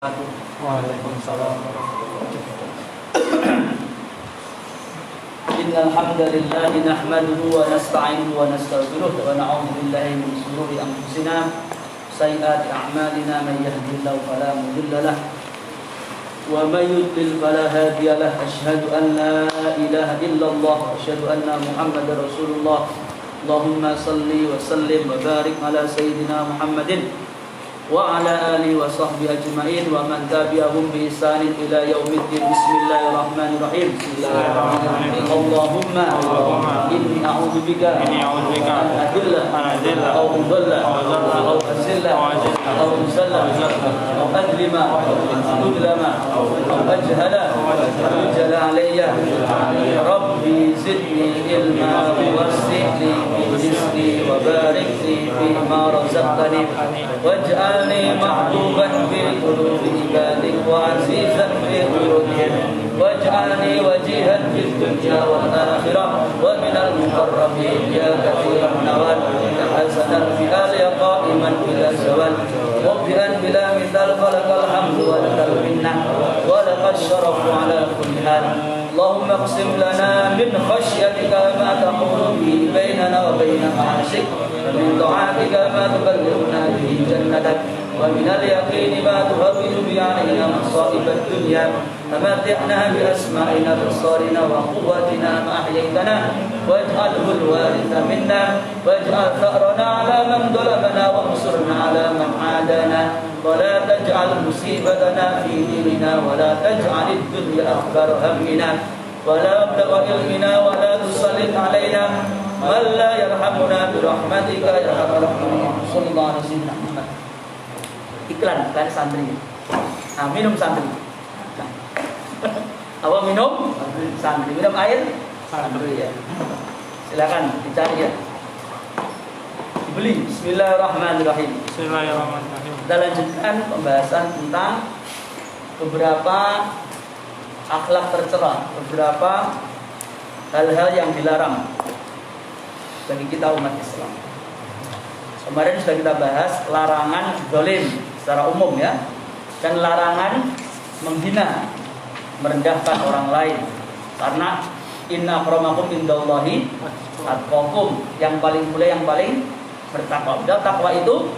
Waalaikumsalam Innal hamdalillah nahmaduhu wa nasta'inuhu wa nastaghfiruh wa na'udzu billahi min shururi anfusina sayyiati a'malina man yahdihillahu fala mudilla lahu wa may yudlil fala hadiya lahu asyhadu an la ilaha illallah wa asyhadu anna muhammadar rasulullah Allahumma salli wa sallim wa barik ala sayyidina Muhammadin wa ala alihi wa sahbihi ajma'in wa man tabi'ahum bi ihsanin ila yaumiddin. Bismillahirrahmanirrahim. Allahumma inni a'udzu bika an adilla aw udalla aw azilla aw uzalla aw adlima udlama aw ajhala ajala alayya rabbi zidni ilma wasi'li bi rizqi wa barik li fi ma razaqtani waj'al محبوبا في قلوب عبادك وعزيزا في قلوبهم واجعلني وجيها في الدنيا والآخرة ومن المقربين يا كثير النوال حسنا في آل قائما بلا زوال مبدئا بلا مثال فلك الحمد ولك المنة ولك الشرف على كل حال اللهم اقسم لنا من خشيتك ما تحول به بيننا وبين معاصيك ومن طاعتك ما تبلغنا به جنتك ومن اليقين ما تهون به علينا مصائب الدنيا فمتعنا بأسمائنا وأبصارنا وقوتنا ما أحييتنا واجعله الوارث منا واجعل ثأرنا على من ظلمنا وانصرنا على من عادانا ولا تجعل مصيبتنا في ديننا ولا تجعل الدنيا أكبر همنا ولا مبلغ علمنا ولا تسلط علينا من لا يرحمنا برحمتك يا أرحم الراحمين. صلى الله عليه وسلم. Iklan santri. Nah, minum santri. Nah. Apa minum? Santri. Minum air? Santri ya. Silakan dicari ya. Dibeli. Bismillahirrahmanirrahim. Bismillahirrahmanirrahim. Kita lanjutkan pembahasan tentang beberapa akhlak tercela, beberapa hal-hal yang dilarang bagi kita umat Islam. Kemarin sudah kita bahas larangan zalim secara umum ya, dan larangan menghina, merendahkan orang lain. Karena inna akramakum indallahi atqakum, yang paling mulia yang paling bertakwa. Dan takwa itu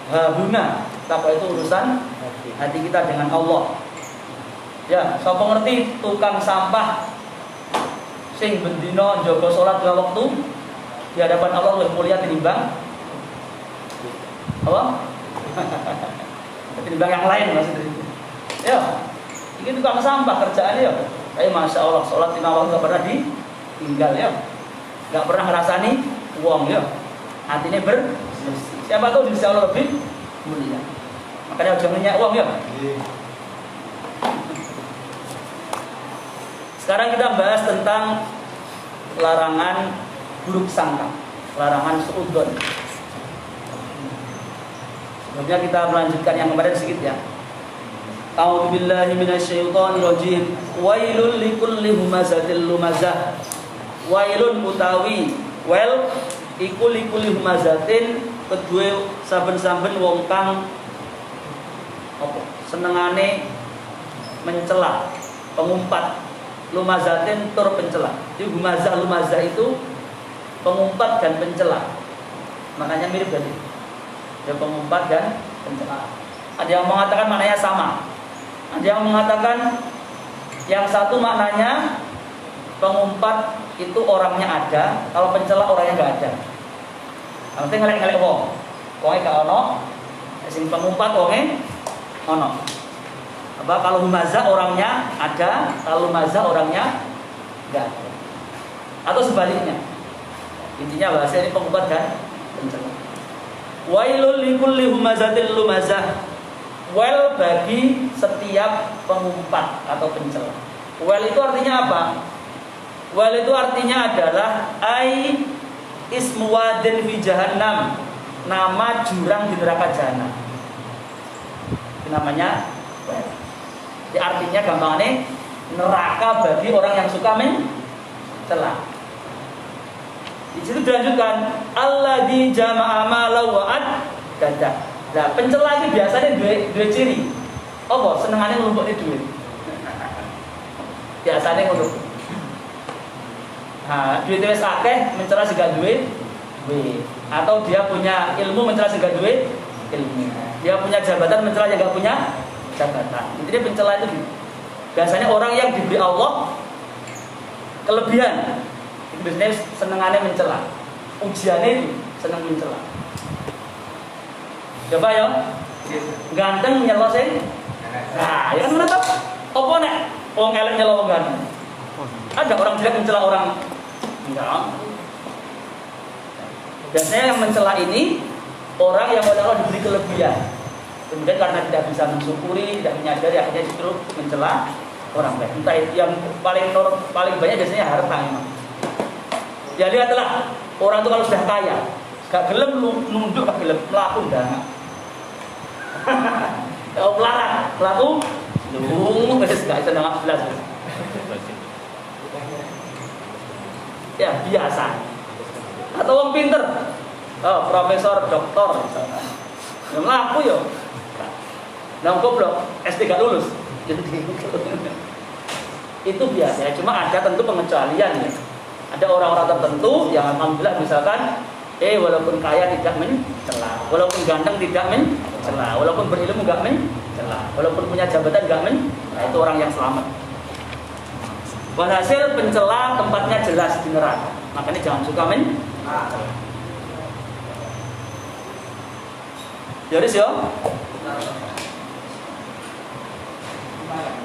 hahuna, takwa itu urusan hati kita dengan Allah. Ya, sapa ngerti tukang sampah sing bendino njaga salat dua waktu di hadapan Allah lebih mulia tinimbang apa? Ketimbang yang lain maksudnya. Ya, ini tukang sampah kerjaannya ya. Kayak masya Allah, sholat 5 waktu nggak pernah ditinggal ya, nggak pernah ngerasani uang ya. Hatinya bersih. Siapa tahu di sisi Allah lebih mulia. Makanya jangan nanya uang ya. Sekarang kita bahas tentang larangan buruk sangka, larangan suudzon. Sebelumnya kita melanjutkan yang kemarin sedikit ya. A'udzubillahi minasyaitonirrajim. Wailul likulli humazatil lumazah. Wailun utawi wel iku likulli humazatin kedue saben-saben wong kang apa senengane mencela, pengumpat. Lumazatin tur pencela. Jadi lumazah itu pengumpat dan pencela. Makanya mirip tadi. Ada pengumpat dan pencela. Ada yang mengatakan maknanya sama. Ada yang mengatakan yang satu maknanya pengumpat itu orangnya ada, kalau pencela orangnya nggak ada. Nanti ngelek-ngelek wong, wongnya gak ono, sing pengumpat wongnya ono. Apa kalau humazah orangnya ada, kalau lumazah orangnya nggak ada. Atau sebaliknya. Intinya bahasa ini pengumpat dan pencela. Wailul likulli humazatil lumazah. Well bagi setiap pengumpat atau pencela. Well itu artinya apa? Well itu artinya adalah ai ismu wadin fi jahannam, nama jurang di neraka jahanam. Namanya well. Jadi artinya gampangnya neraka bagi orang yang suka mencela. Di situ dilanjutkan alladzi jama'a malan wa ad. Nah, pencela ini biasanya dua ciri. Apa senengane nglumpukne duit. Biasane ngono. Nah, duit wis akeh mencela sing gak duit. Atau dia punya ilmu mencela sing gak duit ilmu. Dia punya jabatan mencela yang gak punya jabatan. Intinya pencela itu biasanya orang yang diberi Allah kelebihan. Itu biasanya senengannya mencela. Ujiannya itu seneng mencela. Coba ya. Ganteng nyelo sing. Nah, ya kan kenapa? Apa nek wong elek nyelo wong ganteng? Ada orang jelek mencela orang enggak. Biasanya yang mencela ini orang yang oleh Allah diberi kelebihan. Kemudian karena tidak bisa mensyukuri, tidak menyadari, akhirnya justru mencela orang lain. Entah yang paling banyak biasanya harta memang. Ya lihatlah, orang itu kalau sudah kaya, gak gelem nunduk, gak gelem melaku dana. Kalau melarang, melaku, wes gak bisa nangap belas. Ya biasa. Atau orang pinter, profesor, doktor, misalnya. Yang laku ya, nah goblok, SD gak lulus. Itu biasa. Cuma ada tentu pengecualian ya. Ada orang-orang tertentu yang alhamdulillah misalkan, walaupun kaya tidak mencela, walaupun ganteng tidak mencela, walaupun berilmu gak mencela, walaupun punya jabatan gak mencela, itu orang yang selamat. Walhasil pencela tempatnya jelas di neraka. Makanya jangan suka Yaris ya.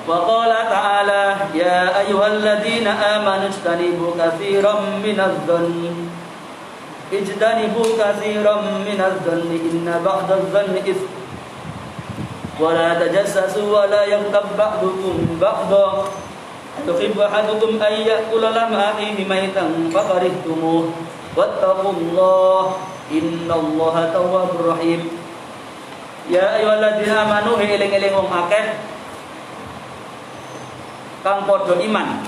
Wa qala ta'ala ya ayyuhalladzina amanu ijtanibu katsiran minadh-dhanni inna ba'dadh-dhanni itsm wa la tajassasu wa la yaghtab ba'dukum ba'dha yuhibbu ahadukum an ya'kula lahma akhihi maytan fakarihtumuh wattaqullaha innallaha tawwabur rahim. Ya ayyuhalladzina amanu eling-eling wong akeh kang padha iman.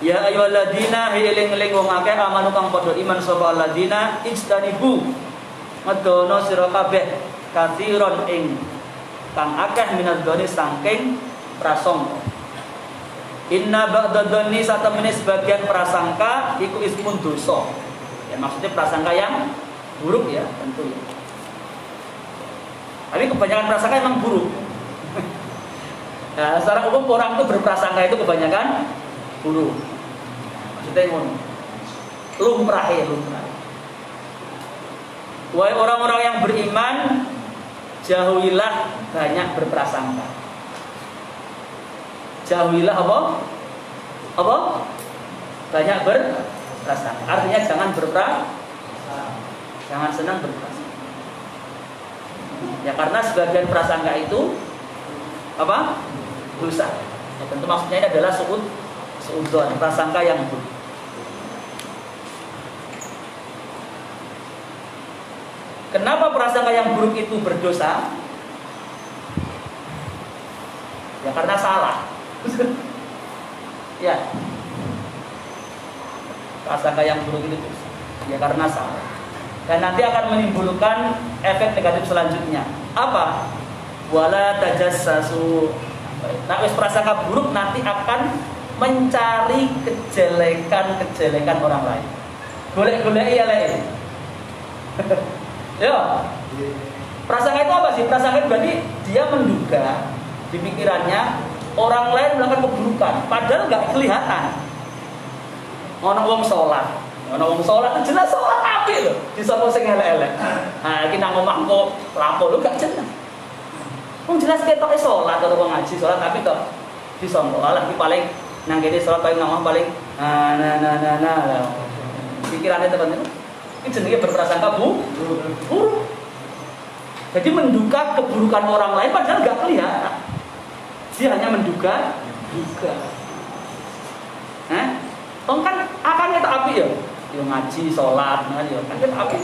Ya ayyuhalladzina eling-eling wong akeh amanu kang padha iman sapa alladzina ijtanibu medono sira kabeh katsiron ing kang akeh minadzoni saking prasangka. Inna ba'dadh-dhanni satamene sebagian prasangka iku ismun dosa. Ya maksudnya prasangka yang buruk ya tentu ya. Tapi kebanyakan prasangka emang buruk. Nah, secara umum orang itu berprasangka itu kebanyakan buruk. Maksudnya ngono. Lumrah. Wahai orang-orang yang beriman, jauhilah banyak berprasangka. Jauhilah apa? Banyak berprasangka. Artinya jangan jangan senang berprasangka. Ya karena sebagian prasangka itu apa? Dosa. Ya, tentu maksudnya ini adalah suudzon, prasangka yang buruk. Kenapa prasangka yang buruk itu berdosa? Ya karena salah. Ya. Prasangka yang buruk itu dosa. Ya karena salah. Dan nanti akan menimbulkan efek negatif selanjutnya. Apa? Wala tajassasu. Nah, prasangka buruk nanti akan mencari kejelekan orang lain. Golek-golek ya lain. Ya. Prasangka itu apa sih? Prasangka itu berarti dia menduga di pikirannya orang lain melakukan keburukan, padahal nggak kelihatan. Ono wong sholat itu jelas sholat apik lho, disapa sing elek-elek. Nah, iki nang omahku lapo lho gak jelas. Wong jelas ketoke sholat atau wong ngaji sholat tapi kok disangka alah iki paling nang kene sholat paling nang paling nah. Pikirannya teman-teman. Ini jenenge berprasangka buruk. Jadi menduga keburukan orang lain padahal nggak kelihatan. Dia hanya menduga. Kan akan kita api ya. Yo ngaji, sholat, kan kita api.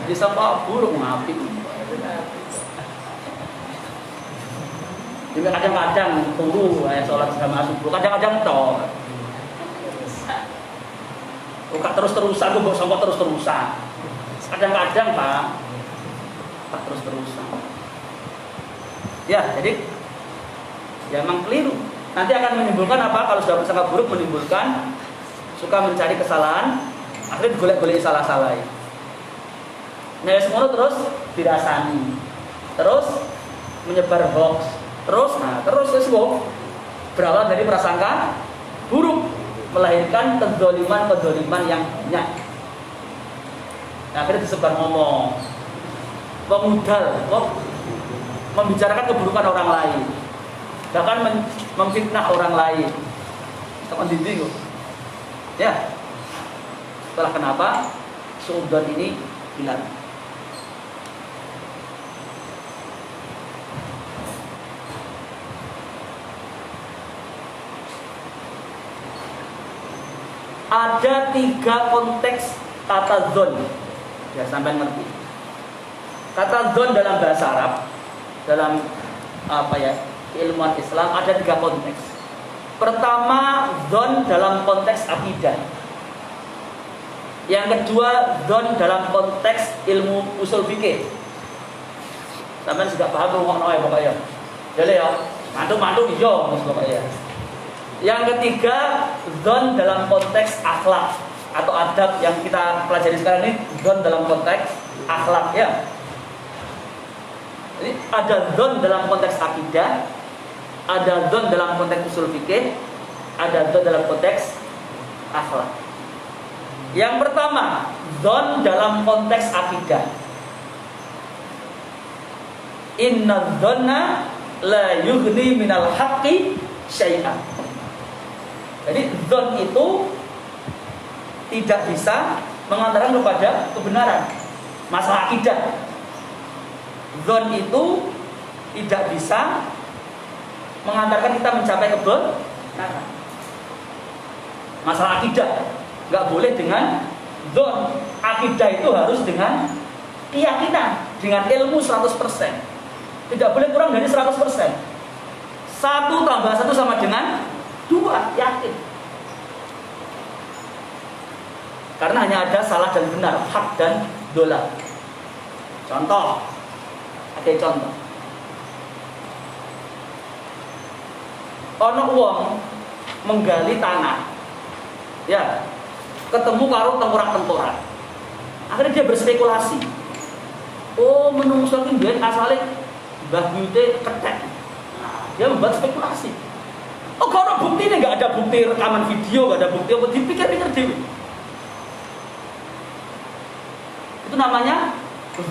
Disangka buruk ngapi. Jadi kadang-kadang tunggu sholat sama subuh, kadang-kadang toh. Bukan terus-terusan, gue sangka terus-terusan. Kadang-kadang Pak, tak terus-terusan. Ya, jadi ya memang keliru. Nanti akan menimbulkan apa? Kalau sudah bersangka buruk, menimbulkan suka mencari kesalahan, akhirnya digolek-golek salah-salahin. Nah, semua terus dirasani, terus menyebar hoax, terus semua berawal dari prasangka buruk, melahirkan kedoliman yang banyak. Nah, akhirnya disebar ngomong, memudal, membicarakan keburukan orang lain, bahkan memfitnah orang lain. Teman didik kok. Ya. Itulah kenapa suudzon ini hilang. Ada 3 konteks kata zon. Ya, sampai ngerti. Kata zon dalam bahasa Arab, dalam ilmuwan Islam ada 3 konteks. Pertama, zon dalam konteks akidah. Yang kedua, zon dalam konteks ilmu usul fikih. Sampai sudah paham ngomong ya pokoknya. Jadi ya, mantu yo pokoknya. Yang ketiga, zon dalam konteks akhlak atau adab yang kita pelajari sekarang ini, zon dalam konteks akhlak ya. Jadi ada zon dalam konteks akidah, ada zon dalam konteks usul fikih, ada zon dalam konteks akhlak. Yang pertama, zon dalam konteks akidah. Inna dzanna la yughni minal haqqi syai'an. Jadi zon itu tidak bisa mengantarkan kepada kebenaran. Masalah akidah, zon itu tidak bisa mengantarkan kita mencapai kebenaran. Masalah akidah nggak boleh dengan zon. Akidah itu harus dengan keyakinan, dengan ilmu 100%. Tidak boleh kurang dari 100%. 1 tambah 1 sama dengan 2, yakin. Karena hanya ada salah dan benar, hak dan dola. Contoh, ada contoh. Ono wong menggali tanah, ya, ketemu karo tengkorak-tengkorak. Akhirnya dia berspekulasi. Oh, menungso ki mbiyen asale Mbah Buyute kethek. Nah, dia membuat spekulasi. Oh, kalau bukti ini nggak ada bukti rekaman video, nggak ada bukti apa, dipikir-pikir dewi. Itu namanya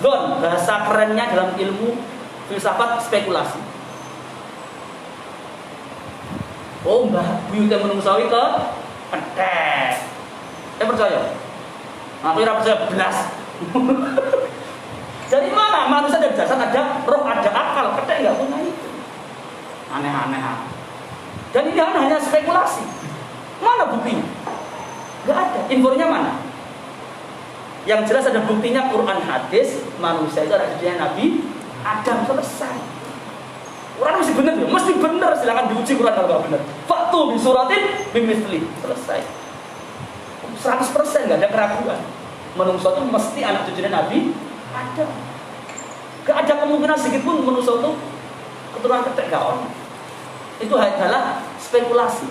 zon, bahasa kerennya dalam ilmu filsafat spekulasi. Oh, Mbah Buyute menungsawi ke kethek. Percaya? Aku tidak percaya belas. Dari mana manusia dari dasar ada roh, ada akal, kethek nggak punya itu. Aneh-aneh. Dan ini hanya spekulasi. Mana buktinya? Nggak ada. Infonya mana? Yang jelas ada buktinya Quran hadis. Manusia itu ada cucunya Nabi Adam, selesai. Quran mesti benar ya? Mesti benar. Silakan diuji Quran kalau nggak benar. Faktu bisuratin bimithli, selesai. 100% nggak ada keraguan. Manusia itu mesti anak cucunya Nabi Adam. Nggak ada kemungkinan sedikit pun manusia itu keturunan kethek, nggak ada. Itu adalah spekulasi.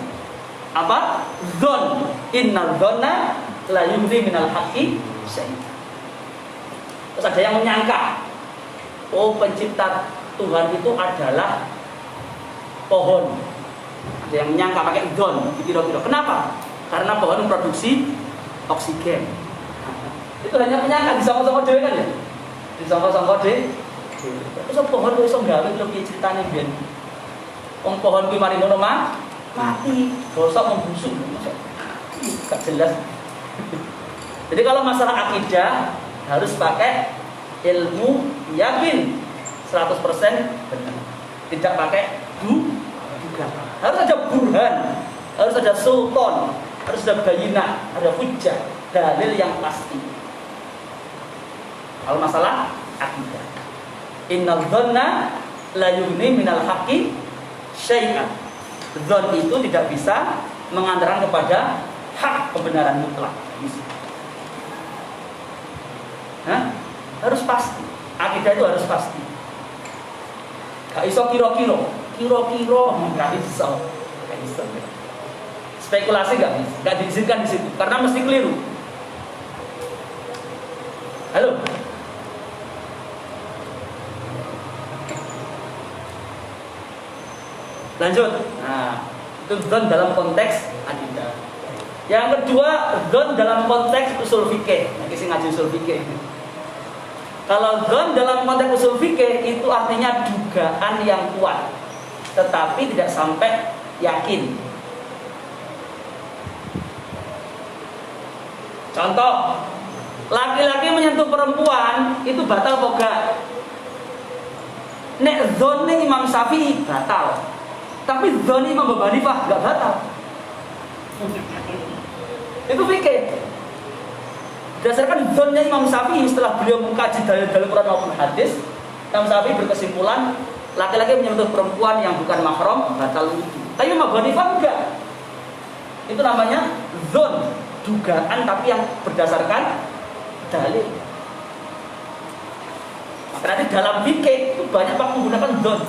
Apa? Zon. Innal dzanna la yughni minal haqqi syai'an. Terus ada yang menyangka, oh, pencipta Tuhan itu adalah pohon. Ada yang menyangka pakai zon, dikira-kira. Kenapa? Karena pohon memproduksi oksigen. Itu hanya menyangka, disangka-sangka dhewe kan ya? Disangka-sangka dhewe. Terus pohon kok iso gawe lho piye ceritane biyen? Wong pohon kuwi mari ngono mati, gosok membusuk. Gak jelas. Jadi kalau masalah akidah harus pakai ilmu yakin 100% benar. Tidak pakai duga. Harus ada burhan, harus ada sultan, harus ada bayinah, ada hujjah, dalil yang pasti. Kalau masalah akidah, innal dzanna la yughni minal haqqi syai'an. Dzon itu tidak bisa mengantarkan kepada hak, kebenaran mutlak. Harus pasti. Akidah itu harus pasti. Gak iso kira-kira, gak iso. Spekulasi gak diizinkan di situ karena mesti keliru. Halo. Lanjut. Nah, itu dzon dalam konteks akidah. Yang kedua, dzon dalam konteks usul fikih. Nah, kita ngaji usul fikih. Kalau dzon dalam konteks usul fikih itu artinya dugaan yang kuat, tetapi tidak sampai yakin. Contoh, laki-laki menyentuh perempuan itu batal apa enggak? Nek dzonnya Imam Syafi'i batal, tapi dzonnya Imam Abu Hanifah enggak batal. Itu fikih. Berdasarkan dzonnya Imam Syafi'i setelah beliau mengkaji dalil-dalil Quran maupun hadis, Imam Syafi'i berkesimpulan laki-laki menyentuh perempuan yang bukan mahram batal wudu. Tapi Imam Abu Hanifah enggak. Itu namanya dzon, dugaan tapi yang berdasarkan dalil. Karena dalam fikih itu banyak menggunakan dzon.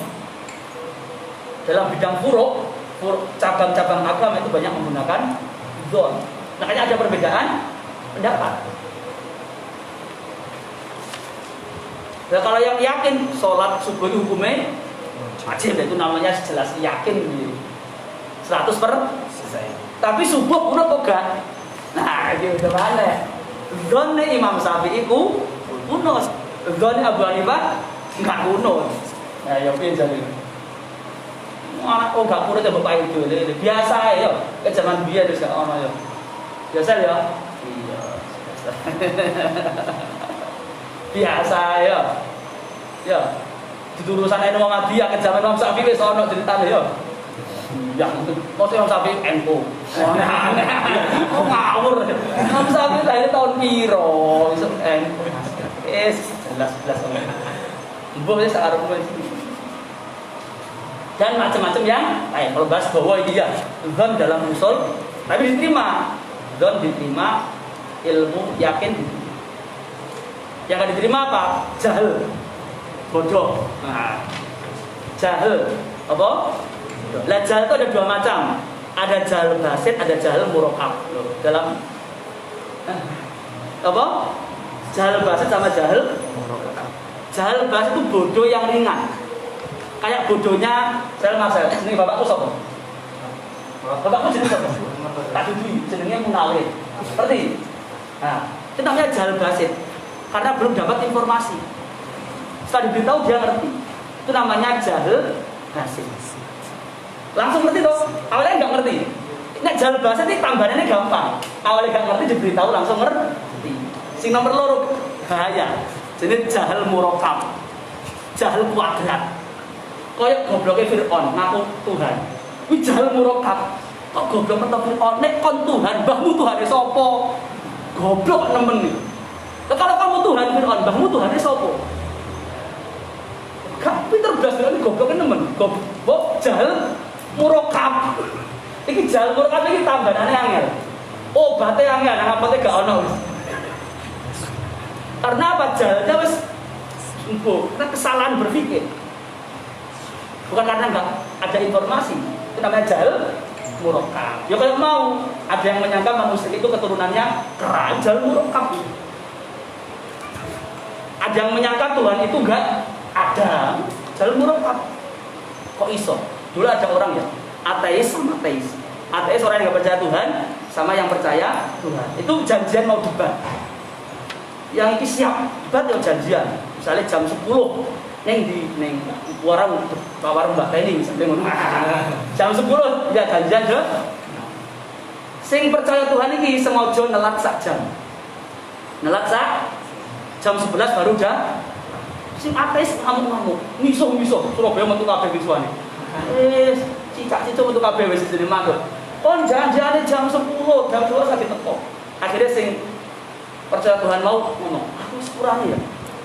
Dalam bidang furu', cabang-cabang agama itu banyak menggunakan dzon. Makanya ada perbedaan pendapat. Nah, kalau yang yakin sholat subuh itu hukumnya wajib, itu namanya jelas yakin 100%. Tapi subuh kuno kok gak? Nah, itu udah mana? Dzonnya Imam Syafi'i ku kuno, dzonnya Abu Hanifah nggak kuno. Nah, ya piye jane? Anak kok gak kuno coba pakai itu, biasa ya. Ke zaman biyen wis gak ono ya. Biasa ya? Iya, biasa. Biasa ya. Ya. Diturusan Imam Ahmadiyah ke zaman Imam Syafi'i wis ono ceritane ya. Yang mesti Imam Syafi'i NU. Oh ngawur. Imam Syafi'i lahir tahun piro? Iso NU. Jelas-jelas. Mbok wis arep wis. Dan macam-macam yang lain. Kalau bahas bahwa iya, dzon dalam usul tapi diterima. Dzon diterima, ilmu yakin diterima. Yang akan diterima apa? Jahil, bodoh. Nah, jahil apa? Lah jahil itu ada dua macam. Ada jahil basit, ada jahil murakkab. Dalam apa? Jahil basit sama jahil murakkab. Jahil basit itu bodoh yang ringan. Kayak bodohnya Marcel. Jenenge bapakku sapa? Bapakku jenenge sapa? Tak Dudi, jenenge Munawir. Seperti. Nah, itu namanya jahil basit. Karena belum dapat informasi. Setelah diberitahu dia ngerti. Itu namanya jahil basit. Langsung ngerti toh? Awalnya nggak ngerti. Nek jahil basit ini tambahannya gampang. Awalnya nggak ngerti diberitahu langsung ngerti. Sing nomor loro bahaya. Jadi jahil murakkab. Jahil kuadrat. Kayak gobloknya Fir'aun ngaku Tuhan. Wih jahil murakkab. Kok goblok mentah Fir'aun? Nek kon Tuhan, mbahmu Tuhane sapa? Goblok nemen nih. Kalau kamu Tuhan Fir'aun, mbahmu Tuhane sapa? Gak pinter blas ini gobloknya nemen. Goblok jahil murakkab. Iki jahil murakkab iki tambahanane angel. Obate angel, nang apate gak ono. Karena apa? Jahilnya wis karena kesalahan berpikir. Bukan karena nggak ada informasi. Itu namanya jahil murakkab. Ya kalau mau ada yang menyangka manusia itu keturunannya kera, jahil murakkab. Ada yang menyangka Tuhan itu enggak ada, jahil murakkab. Kok iso? Dulu ada orang ya, ateis sama ateis. Ateis orang yang nggak percaya Tuhan sama yang percaya Tuhan. Itu janjian mau debat. Yang ini siap debat ya janjian. Misalnya jam 10 neng warung Mbak Teni misalnya ngono. Jam 10 ya janjian deh. Sing percaya Tuhan iki sengaja nelat sak jam. Nelat sak jam 11 baru dah. Sing ateis ngamuk-ngamuk, misuh-misuh, Surabaya metu kabeh visuane. Cicak-cicuk metu kabeh wis jenenge manggut. Kon janjiane jam 10, jam 12 lagi teko. Akhirnya sing percaya Tuhan mau ngomong, aku wis kurang ya.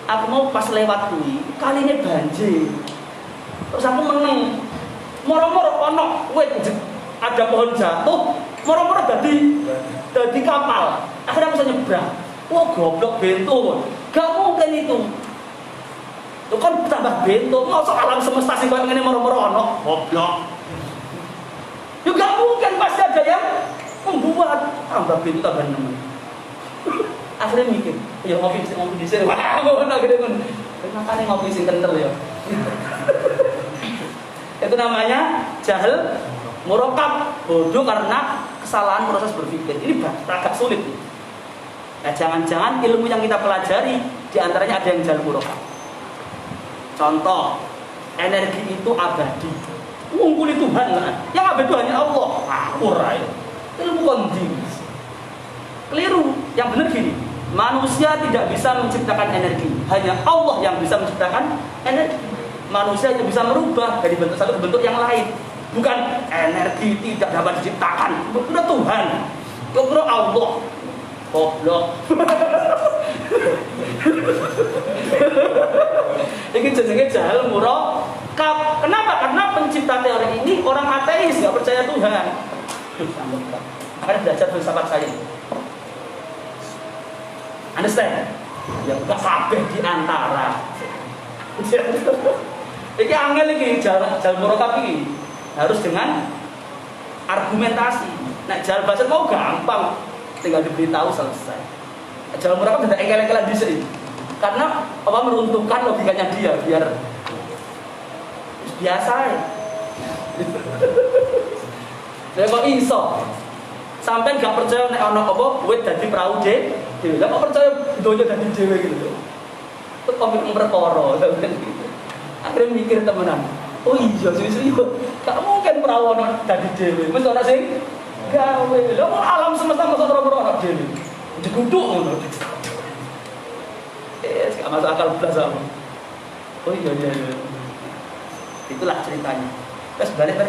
Aku mau pas lewat kuwi, kaline banjir. Terus aku meneng. Moro-moro ono wit ada pohon jatuh, moro-moro dadi kapal. Akhirnya aku bisa nyebrang. Wah, goblok bento. Gak mungkin itu. Itu kan tambah bento, masa alam semesta sih kayak ngene moro-moro ono. Goblok. Ya gak mungkin pasti ada yang membuat tambah bento tambah nemen. Akhirnya mikir, ya ngopi di sini. Wah, ngono gede ngono. Makane ngopi sing kental ya. Itu namanya jahil murakkab, bodoh karena kesalahan proses berpikir. Ini agak sulit. Nah, jangan-jangan ilmu yang kita pelajari diantaranya ada yang jahil murakkab. Contoh, energi itu abadi. Ngumpuli Tuhan kan? Yang abadi itu hanya Allah. Ora itu. Ilmu kondi. Keliru. Yang benar gini, manusia tidak bisa menciptakan energi. Hanya Allah yang bisa menciptakan energi. Manusia yang bisa merubah dari bentuk satu ke bentuk yang lain. Bukan energi tidak dapat diciptakan. Itu Tuhan. Itu Allah. Goblok. Ini jenenge jahil murakkab. Kenapa? Karena pencipta teori ini orang ateis, nggak percaya Tuhan. Akan belajar filsafat saya. Understand? Ya bukan kabeh di antara. Iki angel iki jahil murakkab iki harus dengan argumentasi. Nah, jahil bahasa mau gampang, tinggal diberitahu selesai. Jahil murakkab tidak engkel-engkelan dhisik. Karena apa meruntuhkan logikanya dia biar biasa ya. Saya kok iso sampai gak percaya nek ana apa wit dadi prau dhewe. Lah kok percaya donya dadi dhewe gitu. Terus kok perkara gitu. Akhirnya mikir temenan. Oh iya serius. Gak mungkin prau ana dadi dhewe. Mesti ana sing gawe. Lah kok alam semesta masa ora ana dhewe. Diguduk ngono. Gak masuk akal belas apa. Oh iya. Itulah ceritanya. Terus balik.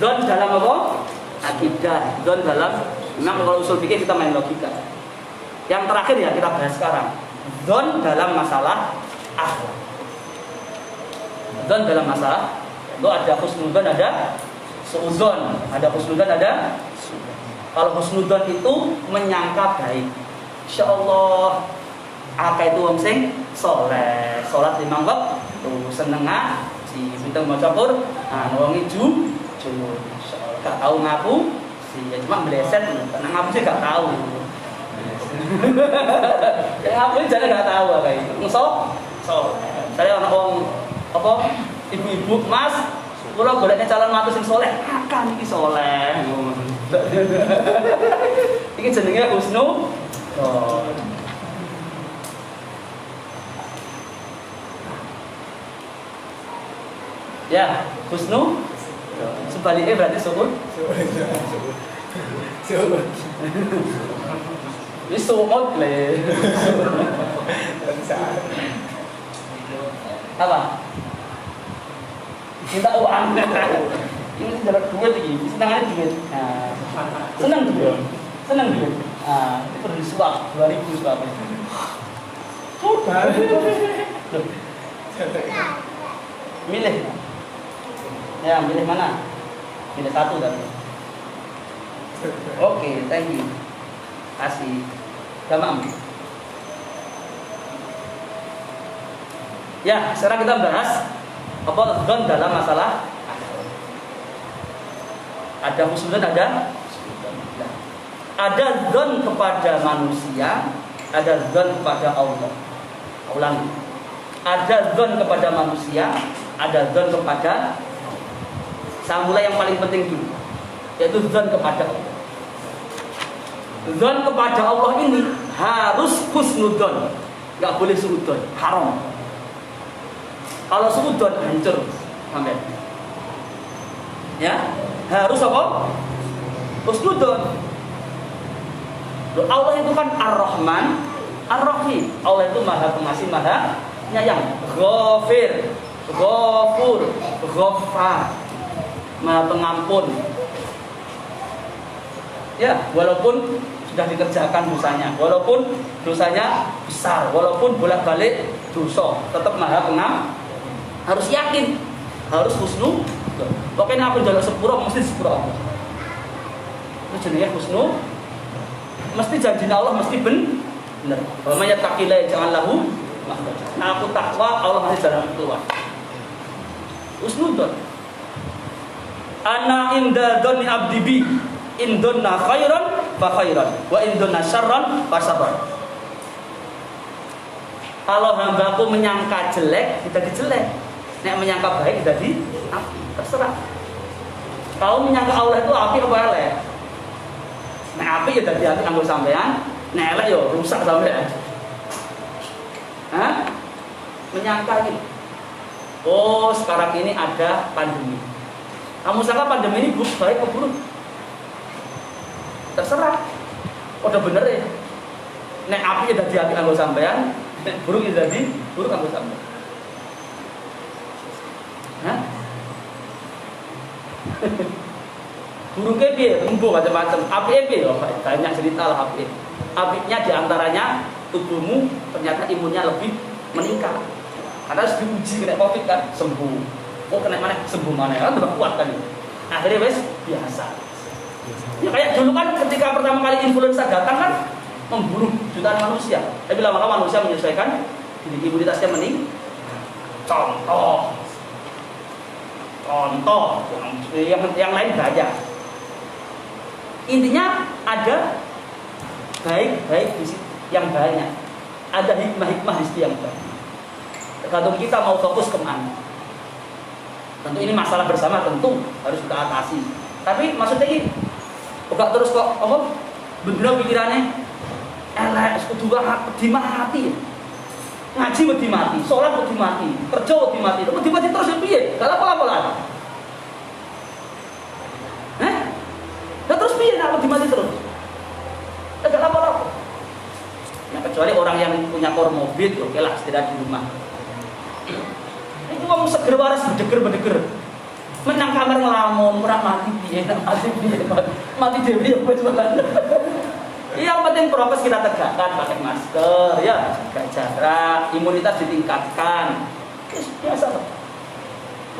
Zon dalam apa? Akidah. Zon dalam, memang kalau usul fikih kita main logika. Yang terakhir ya kita bahas sekarang. Zon dalam masalah akhlak. Zon dalam masalah itu ada husnudzon, ada suudzon. Ada husnudzon, ada. Kalau husnudzon itu menyangka baik. Insyaallah akeh itu wong sing saleh, salat 5 waktu, seneng ngaji, pinter maca Quran, wong ijo, insyaallah gak tau ngaku, ya cuma meleset, nang ngaku sih gak tau. Yang ngaku jane gak tau kae. Muso, saya ana wong apa ibu-ibu, Mas, kula golekne calon mantu sing saleh, akan iki saleh. Iki jenenge husnu. Ya, husnu sebaliknya berarti suhud. Ini suhud le. Apa? Minta uang. Ini dapat duit lagi, senangannya duit. Senang duit. Ini perlu disuap 2.000 suapnya. Sudah. Milih. Ya, milih mana? Milih satu tadi. Oke, thank you. Kasih. Gampang. Ya, sekarang kita bahas apa dzon dalam masalah ada husnudzon, ada dzon kepada manusia, ada dzon kepada Allah. Ulangi. Ada dzon kepada manusia, ada dzon kepada. Saya mulai yang paling penting dulu, yaitu dzon kepada Allah. Dzon kepada Allah ini harus husnudzon, nggak boleh suudzon, haram. Kalau suudzon hancur, sampai. Ya, harus apa? Husnudzon. Allah itu kan Ar-Rahman, Ar-Rahim. Allah itu Maha Pengasih, Maha Penyayang. Ghafir, Ghafur, Ghaffar, Maha Pengampun. Ya, walaupun sudah dikerjakan dosanya, walaupun dosanya besar, walaupun bolak-balik dosa, tetap Maha Pengampun. Harus yakin, harus husnu. Pokoknya aku jalan sepura, mesti sepura Allah. Itu jenisnya husnu. Mesti janji Allah mesti benar. Wa may yattaqillaha yaj'al lahu Nah, aku takwa, Allah masih jalan keluar. Husnudzon. Ana inda dzanni abdi bi, in dzanna khairan fa khairan, wa in dzanna syarran fa syarran. Kalau hambaku menyangka jelek, jadi jelek. Nek menyangka baik, jadi api. Terserah. Kalau menyangka Allah itu api apa elek? Nek api ya jadi api kanggo sampean, nek elek ya rusak sampean. Hah? Menyangka ini. Oh, sekarang ini ada pandemi. Kamu sangka pandemi ini baik atau buruk? Terserah. Udah bener ya. Nek api ya jadi api kanggo sampean, nek buruk ya jadi buruk kanggo sampean. Hah? Buruknya piye? Embo macam-macam. Apike piye? Banyak cerita lah apike. Apiknya diantaranya tubuhmu ternyata imunnya lebih meningkat. Karena harus diuji kena COVID kan sembuh. Oh kena mana sembuh mana kan udah kuat kan. Akhirnya wes biasa. Ya kayak dulu kan ketika pertama kali influenza datang kan membunuh jutaan manusia. Tapi lama-lama manusia menyesuaikan imunitasnya meningkat. Contoh yang lain banyak. Intinya ada baik-baik di situ yang banyak. Ada hikmah-hikmah di situ yang banyak. Tergantung kita mau fokus kemana. Tentu ini masalah bersama, tentu harus kita atasi. Tapi maksudnya ini bukan terus kok apa? Bener pikirannya elek kudu wedi mati. Ngaji wedi mati, sholat wedi mati, kerja wedi mati. Wedi mati terus ya piye? Gak apa-apa. Ya terus piye nek wedi mati terus? Gak apa-apa. Ya kecuali orang yang punya komorbid, oke lah istirahat di rumah. Itu kamu seger waras bedeger. Menang kamar ngelamun, murah mati piye, mati dewe ya betulan. Yang penting prokes kita tegakkan, pakai masker, ya, jaga jarak, imunitas ditingkatkan. Biasa.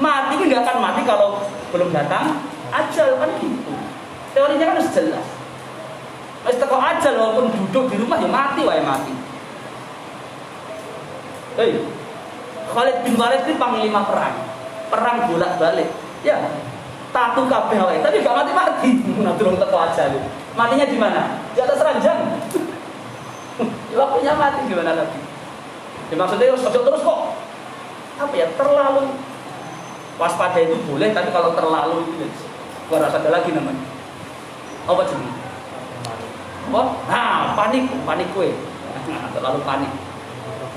Mati kan nggak akan mati kalau belum datang ajal kan gitu. Teorinya kan harus jelas. Mas teko ajal walaupun duduk di rumah ya mati wae mati. Hei, Khalid bin Walid ini panglima perang bolak-balik. Ya, tatu kabeh wae, tapi gak mati-mati. Nah, durung teko ajal. Matinya di mana? Di atas ranjang. Waktunya mati gimana lagi? Ya, maksudnya terus kok apa ya terlalu waspada itu boleh, tapi kalau terlalu itu gua rasa ada lagi namanya. Apa jenis? Oh, nah panik kue. Nah, terlalu panik.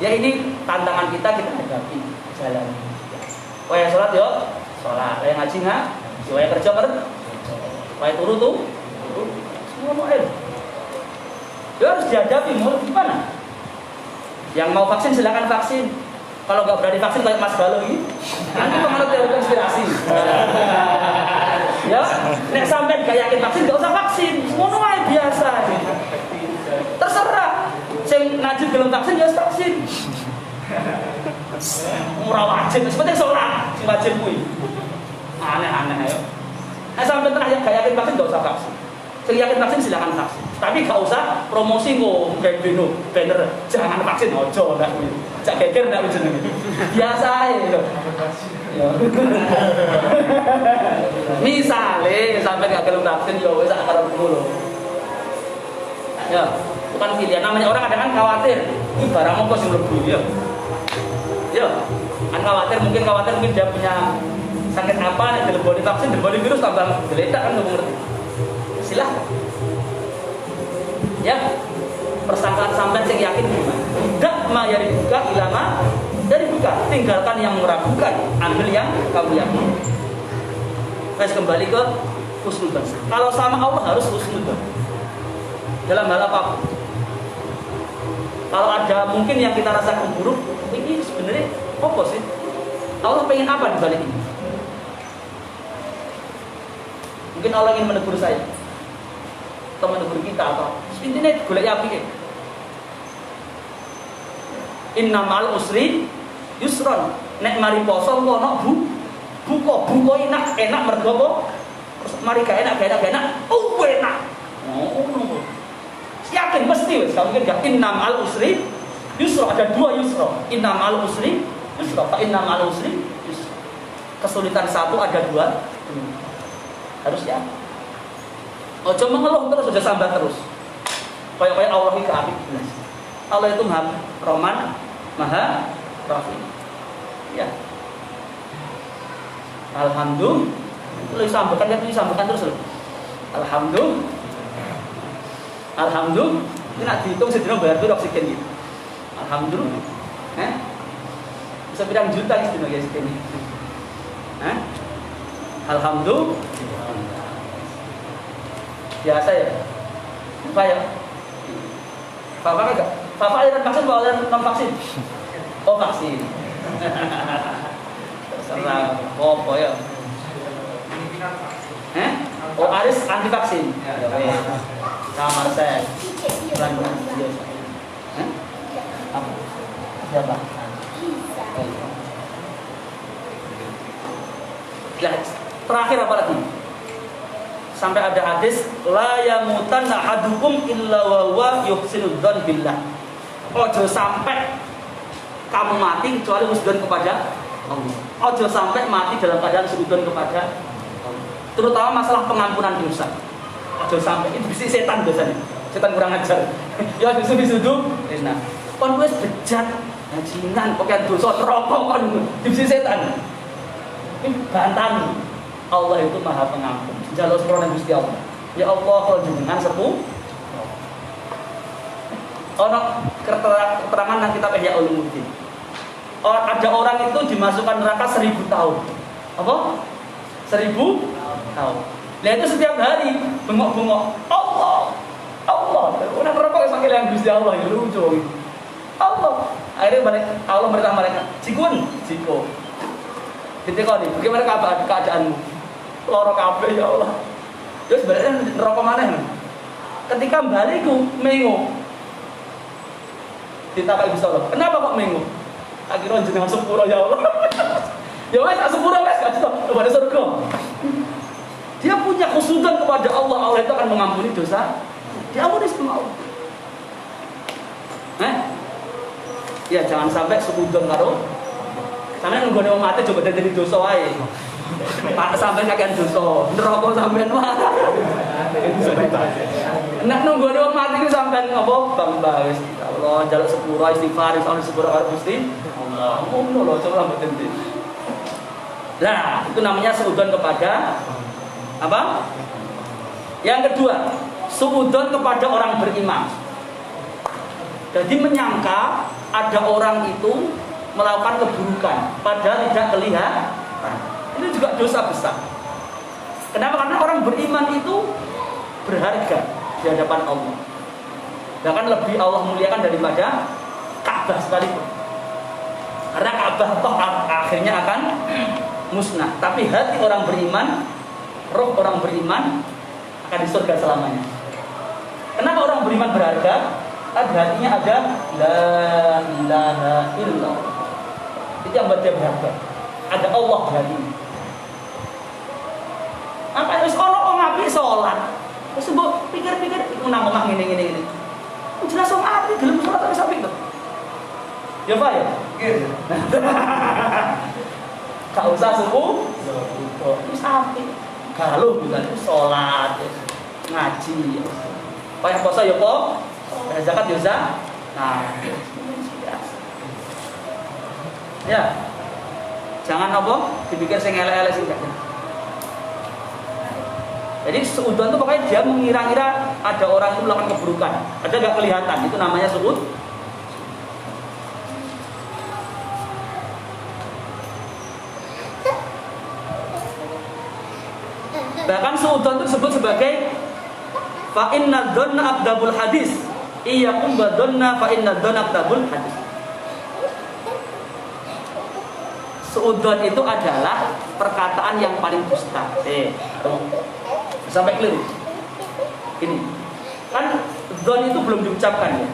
Ya ini tantangan kita hadapi jalan. Waya sholat yuk, sholat. Waya ngaji nggak? Waya kerja kan? Waya turu tuh. Semua mau air. Ya harus dihadapi, mau gimana? Yang mau vaksin silakan vaksin. Kalau nggak berani vaksin kayak Mas Galuh ini, nanti penganut teori konspirasi. Ya, nek sampai nggak yakin vaksin nggak usah vaksin. Semua aja biasa. Terserah. Sing ngaji belum vaksin ya vaksin. Murah wajib, seperti sholat wajib kui. Aneh-aneh ayo. Nek sampai terakhir nggak yakin vaksin nggak usah vaksin. Sing yakin vaksin silakan vaksin. Tapi nggak usah promosi kok kayak banner jangan vaksin ojo ndak kuwi. Cak geger ndak jenenge. Biasa ae lho. Ya. Misale sampai nggak gelem vaksin ya wis sak karepmu lho. Ya, bukan pilihan. Namanya orang kadang kan khawatir. Ini barang apa sing mlebu ya. Ya, kan khawatir mungkin dia punya sakit apa nek dileboni vaksin, dileboni virus tambah geletak kan ngomong ngerti. Silahkan. Ya, persangkaan sampai yang yakin gimana? Dak ma yaribuka ilama dari buka, tinggalkan yang meragukan, ambil yang kamu yakin. Terus kembali ke husnudzon. Kalau sama Allah harus husnudzon. Dalam hal apapun. Kalau ada mungkin yang kita rasakan buruk, ini sebenarnya apa sih? Allah pengen apa di balik ini? Mungkin Allah ingin menegur saya, atau menegur kita, atau intinya golek apike. Innamal usri yusron. Nek mari poso ono buka enak mergo apa? Mari gak enak. Oh enak. Oh. Yakin mesti wis kalau mungkin gak innamal usri Yusra, ada dua yusra. Inna ma'al usri yusra, fa inna ma'al usri yusra. Kesulitan satu ada dua. Harus ya. Ojo mengeluh terus, ojo sambat terus. Kayak Allah itu apik belas. Allah itu Maha Rahman, Maha Rahim. Ya. Alhamdulillah. Lu sambutkan terus lho. Alhamdulillah. Ini nak dihitung sedina bayar tuh oksigen gitu. Alhamdulillah. Bisa pirang juta sedina guys ini. Alhamdulillah. Biasa ya. Kayak Papa enggak? Papa aliran vaksin atau aliran non vaksin? Oh vaksin. Terserah. Oh ya. Oh Aris anti vaksin. Kamar saya. Bulan biasa. Apa? Siapa? Ya, terakhir apa lagi? Sampai ada hadis la yamutanna ahadukum illa wa huwa yuhsinu dzan billah. Ojo sampai kamu mati kecuali husnuzon kepada Allah. Ojo sampai mati dalam keadaan husnuzon kepada Allah. Terutama masalah pengampunan dosa. Ojo sampai itu bisa setan dosanya. Setan kurang ajar. Ya disudu. Nah, kon wis bejat, bajingan, pokoke dosa neraka kon bisa setan. Ini bantan. Allah itu Maha Pengampun. Jalur sepurane Gusti Allah. Ya Allah kalau jenengan sepuh. Ono keterangan nang kitab Ihya Ulumuddin. Ada orang itu dimasukkan neraka 1000 tahun. Apa? 1000 tahun. Nah itu setiap hari bengok-bengok Allah. Orang neraka sampai yang Gusti Allah ya lucu. Allah. Akhirnya Allah merintah mereka. Jiko. Ketika nih, bagaimana keadaanmu? Loro kabeh ya Allah. Ya sebenarnya neraka maneh. Ketika baliku mengo. Ditakai Gusti Allah. Kenapa kok mengo? Akhirnya jenengan sepuro ya Allah. Ya wes sepuro wes gak cetok kepada surga. Dia punya khusudan kepada Allah. Allah itu akan mengampuni dosa. Diampuni sama Allah. Ya jangan sampai sekudon karo. Sampeyan nggone wong mati coba dadi dosa wae. Pak sampeyan kakean dosa, neraka sampeyan wae. Nek nunggu wong mati ku sampeyan apa? Bang wis Allah njaluk sepuro istighfar, soal sepuro karo Gusti Allah. Ngono lho coba mboten ndi. Nah, itu namanya suudzon kepada apa? Yang kedua, suudzon kepada orang beriman. Jadi menyangka ada orang itu melakukan keburukan padahal tidak kelihatan. Ini juga dosa besar. Kenapa? Karena orang beriman itu berharga di hadapan Allah. Bahkan lebih Allah muliakan daripada Ka'bah sekalipun. Karena Ka'bah toh akhirnya akan musnah. Tapi hati orang beriman, roh orang beriman akan di surga selamanya. Kenapa orang beriman berharga? Tadi hatinya ada la ilaha illallah. Itu yang buat dia berharga. Ada Allah di hatinya. Apa harus orang ngapi sholat? Terus mbok pikir-pikir iku nang omah ngene. Jelas wong api gelem sholat tapi sampe itu. Ya Pak ya? Nggih. Gak usah subuh. Wis api. Galuh bukan sholat, ngaji. Payah puasa ya kok. Zakat ya usah. Nah, ya. Jangan apa? Dipikir sing elek-elek sing gak. Jadi suudzon itu pokoknya dia mengira-ngira ada orang itu melakukan keburukan. Ada gak kelihatan, itu namanya suud. Bahkan suudzon itu disebut sebagai fa inna dzanna abdabul hadis. Iyyakum badzanna fa inna dzanna abdabul hadis. Suudzon itu adalah perkataan yang paling dusta. Sampai keliru. Ini kan dzon itu belum diucapkan ya.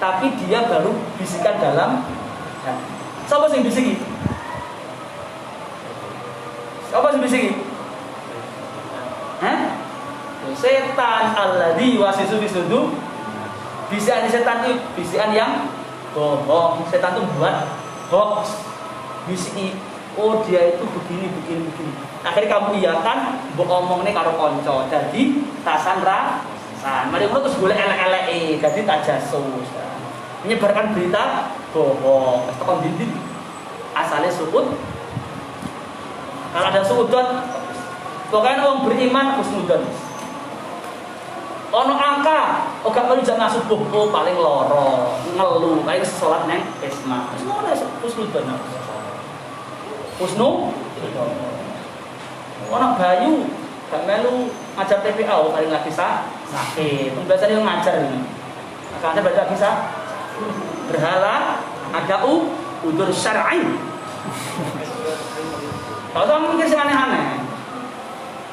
Tapi dia baru bisikan dalam hati. Siapa sing bisiki? Siapa sing bisiki? Setan alladzi wasisu bisudu. Bisikan setan itu bisikan yang bohong, setan tuh buat hoax, bisi, oh dia itu begini. Akhirnya kamu iyakan, mbok omong nih karo konco, jadi tasan rasan. Mari ngono terus boleh elek-elek, jadi tajasus. Menyebarkan berita bohong, tekan dinding. Asalnya suud. Kalau ada suudon, pokoknya orang beriman husnudon. Ono angka, gak perlu jangan subuh, oh paling loro, ngeluh, kayak sholat neng isma. Semua ada husnudon. Husnu, ono bayu, gak melu ngajar TPA, paling nggak bisa sakit. Biasanya yang ngajar ini, karena baca bisa berhala, ada udur syar'i. Kalau kamu mikir sih aneh-aneh,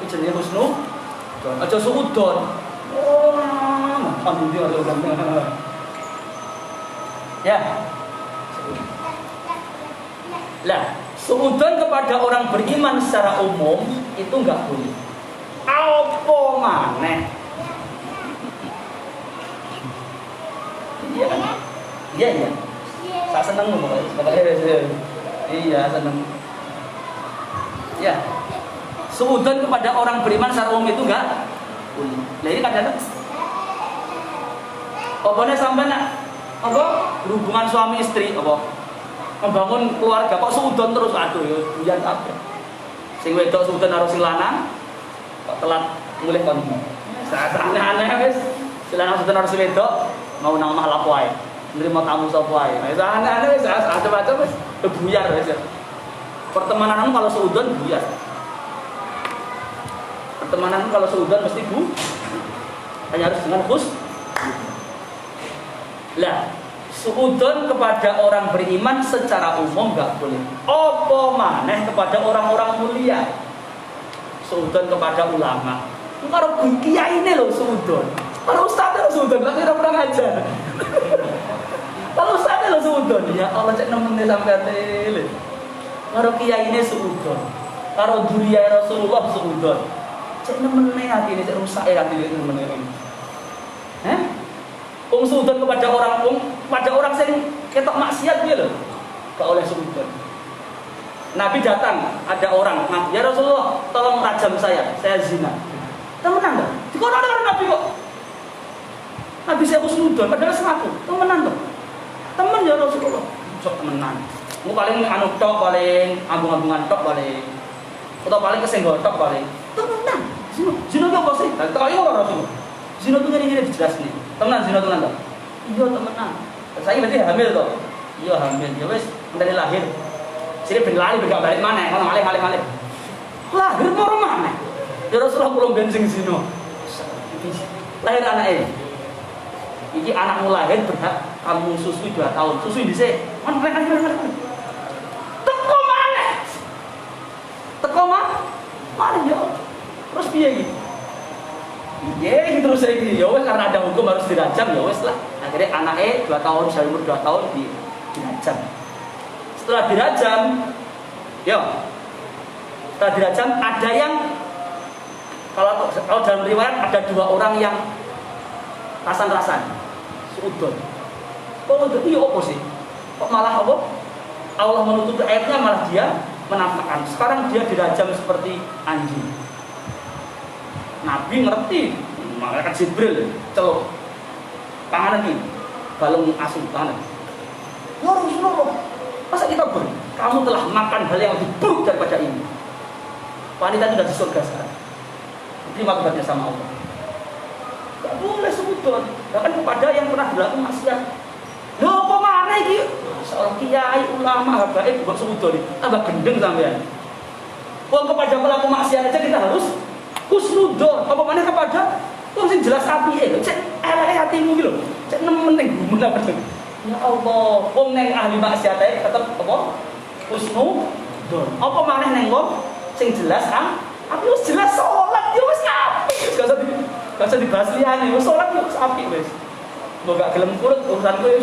itu jenis husnu, aja suudon. Oh, ya. Lah, suudon kepada orang beriman secara umum itu enggak boleh. Apa maneh? Iya. Saya seneng ngomong. Iya, seneng. Ya. Suudon kepada orang beriman secara umum itu enggak. Nah ini kadang pokoknya sampai berhubungan suami istri membangun keluarga kok suudon terus aduh ya buyan kabeh. Sing wedok suudon karo sing lanang kok telat mulih kon. Aneh-aneh wis. Sing lanang suudon karo sing wedok mau nang omah lapo ae. Nrimo tamu sapa ae. Wis aneh-aneh wis macam-macam wis buyar wis. Pertemanan kalau suudon buyar. Pertemanan kalau seudon mesti hanya harus dengan lah, seudon kepada orang beriman secara umum enggak boleh. Apa maneh kepada orang-orang mulia? Seudon kepada ulama. Karo kiai ini loh seudon. Karo ustaz lho seudon, lha ora pernah ngajar. Kalau ustaz lho seudon, ya Allah cek nemene sampean tele. Karo kiai ini seudon. Karo duriya Rasulullah seudon. Cek nemene hati ini, cek rusak hati ini nemene ini. Suudon kepada orang sing ketok maksiat dia loh, gak oleh suudon. Nabi datang, ada orang, ya Rasulullah, tolong rajam saya zina. Temenan loh, dikono ada Nabi kok. Nabi saya husnudon, padahal selaku, temenan loh. Temen ya Rasulullah, sok temenan. Mu paling tok, paling ambung-ambungan tok paling, atau paling kesenggol tok paling. Temenan. Zina itu apa sih? Tak tahu orang Rasul. Zina itu ngene dijelas nih. Temenan zina tenan toh? Iya temenan. Saya berarti hamil toh? Iya hamil. Ya wis, dari lahir. Sini ben lali ben gak balik maneh, ono malih. Lahir moro maneh. Ya Rasulullah kula bensin zina. Lahir anake. Iki anakmu lahir berhak kamu susui 2 tahun. Susui dhisik. Mana. Teko mana ya? Terus piye iki? Iya, terus iki ya wis karena ada hukum harus dirajam ya wis lah. Akhirnya anaknya 2 tahun, sampai umur 2 tahun dirajam. Setelah dirajam, ada yang kalau dalam riwayat ada 2 orang yang rasan-rasan, suudon. Oh, itu apa sih? Kok malah apa? Allah menutup ayatnya malah dia menampakkan. Sekarang dia dirajam seperti anjing. Nabi ngerti, malaikat Jibril celuk panganan ini, balung asu panganan. Ya Rasulullah, masa kita kamu telah makan hal yang lebih buruk daripada ini. Wanita itu sudah di surga sekarang. Terima kepadanya sama Allah. Gak boleh seudon, bahkan kepada yang pernah berlaku maksiat. Loh, apa mana ini? Seorang kiai, ulama, habaib, buat seudon ini, tambah gendeng sampean. Wong kepada pelaku maksiat aja kita harus husnudon, apa mana kepada wong sing jelas apike lho, cek eleke hatimu iki lho, cek nemen ning gumun apa. Ya Allah, wong neng ahli maksiat ae tetep apa? Husnudon. Apa maneh neng wong sing jelas aku wis jelas salat ya wis apik. Gak usah dibahas liyane, wis salat yo apik wis. Mbok gak gelem kurut urusanku ya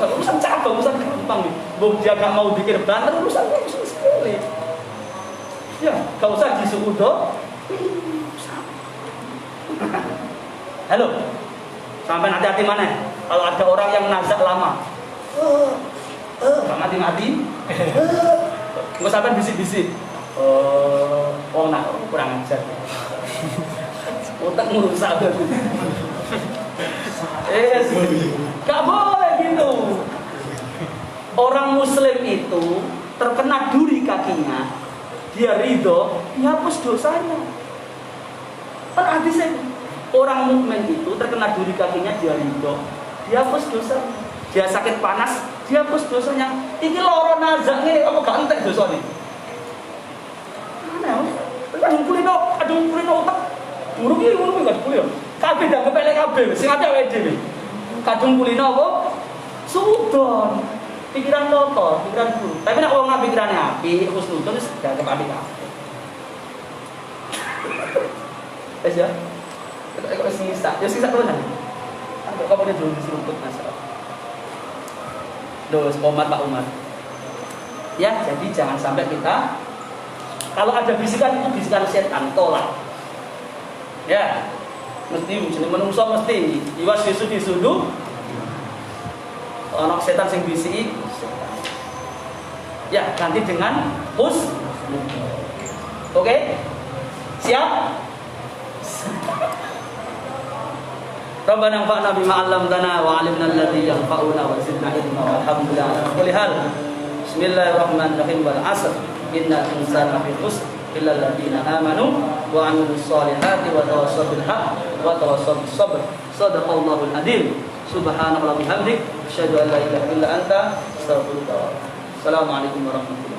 urusan cabang, urusan gampang nih. Mbok dia gak mau pikir banter urusan sepele. Ya, gak usah disuudon. Halo, sampai hati-hati mana? Kalau ada orang yang nazak lama, mati-mati. Nggak sampai bisik-bisik. Oh, nak kurang ajar. Otak merusak. Gak boleh gitu. Orang Muslim itu terkena duri kakinya, dia ridho, dihapus dosanya. Kan hadisnya orang mukmin itu terkena duri kakinya, dia ridho, dihapus dosanya. Dia sakit panas, dihapus dosanya. Ini loro nazak nih, apa gak entek dosanya? Mana? Kadung kulino otak. Buruk ini gak kulino. Kabeh dah kepelek kabeh, sing ada awake dhewe. Kadung kulino apa? Sudon. Pikiran kotor, pikiran buruk. Tapi nek wong pikirane apik, husnudon wis gak kepati kabeh. Wes ya. Kok sisa? Ya sisa tenan. Aku kok boleh dulu diseruput masalah. Dos Umar Pak Umar. Ya, jadi jangan sampai kita kalau ada bisikan itu bisikan setan, tolak. Ya. Mesti jeneng menungso mesti iwas disudu. Ana setan sing bisiki. Ya, ganti dengan hus. Oke? Siap? Rabbana anfa'na bima 'allamtana wa 'allimna alladhi yanfa'una wa zidna ilma walhamdulillah. Qul hal. Bismillahirrahmanirrahim wal 'asr. Innal insana lafi khusr illa alladziina aamanu wa 'amilus shalihati wa tawassaw bil haqq wa tawassaw bis sabr. Shadaqallahul 'adzim. Subhanallah bihamdik asyhadu an la ilaha illa anta astaghfiruka. Assalamualaikum warahmatullahi wabarakatuh.